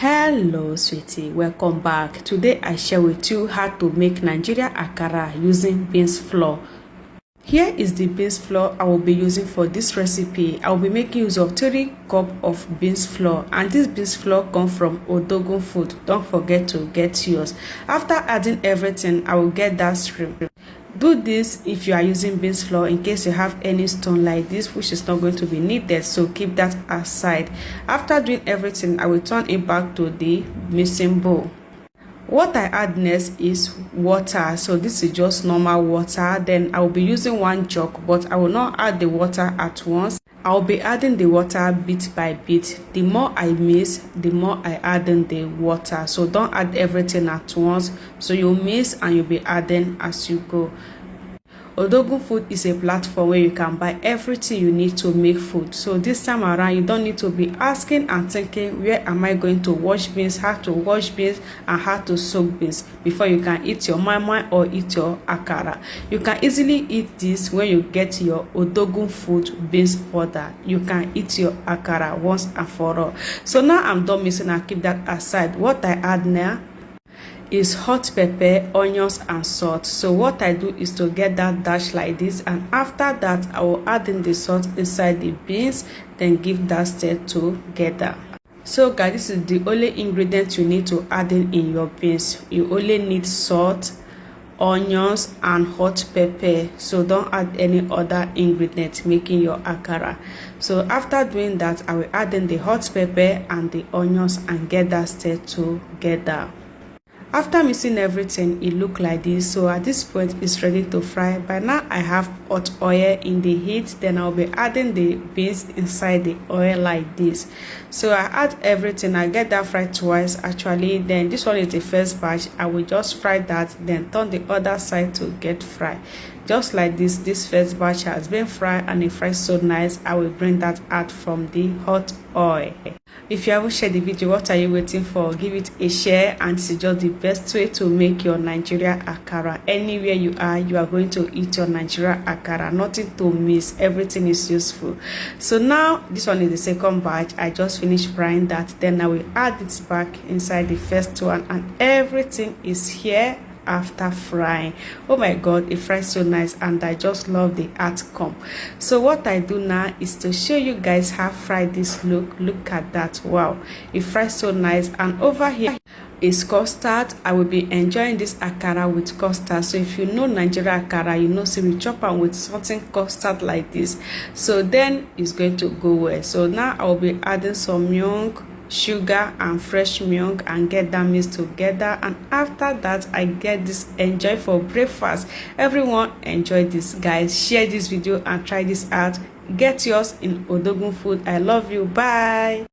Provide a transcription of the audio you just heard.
Hello sweetie, welcome back. Today I share with you how to make Nigerian Akara using beans flour. Here is the beans flour I will be using for this recipe. I will be making use of 3 cups of beans flour, and this beans flour comes from Odogun Food. Don't forget to get yours. After adding everything, I will get that shrimp. Do this if you are using beans flour in case you have any stone like this, which is not going to be needed, so keep that aside. After doing everything, I will turn it back to the mixing bowl. What I add next is water. So this is just normal water. Then I will be using 1 jug, but I will not add the water at once. I will be adding the water bit by bit. The more I mix, the more I add in the water. So don't add everything at once. So you mix and you'll be adding as you go. Odogun Food is a platform where you can buy everything you need to make food. So this time around, you don't need to be asking and thinking, where am I going to wash beans, how to wash beans, and how to soak beans before you can eat your mama or eat your akara. You can easily eat this when you get your Odogun Food beans powder. You can eat your akara once and for all. So now I'm done mixing. I'll keep that aside. What I add now is hot pepper, onions, and salt. So what I do is to get that dash like this, and after that I will add in the salt inside the beans, then give that stir together. So guys, this is the only ingredient you need to add in your beans. You only need salt, onions, and hot pepper. So don't add any other ingredient making your akara. So after doing that, I will add in the hot pepper and the onions and get that stir together. After mixing everything, it look like this. So at this point, it's ready to fry. By now I have hot oil in the heat. Then I'll be adding the beans inside the oil like this. So I add everything. I get that fried twice actually. Then this one is the first batch. I will just fry that, then turn the other side to get fried. Just like this first batch has been fried, and it fries so nice. I will bring that out from the hot oil. If you haven't shared the video, what are you waiting for? Give it a share, and it's just the best way to make your Nigerian Akara. Anywhere you are going to eat your Nigerian Akara. Nothing to miss. Everything is useful. So now this one is the second batch. I just finished frying that. Then I will add it back inside the first one, and everything is here after frying. Oh my god, it fries so nice, and I just love the outcome. So what I do now is to show you guys how fried this look at that. Wow, it fries so nice. And over here is custard. I will be enjoying this akara with custard. So if you know Nigerian akara, you know, so we chop am with something custard like this, so then it's going to go well. So now I will be adding some milk, sugar, and fresh milk, and get that mixed together. And after that, I get this enjoy for breakfast. Everyone enjoy this, guys. Share this video and try this out. Get yours in Odogun Food. I love you. Bye.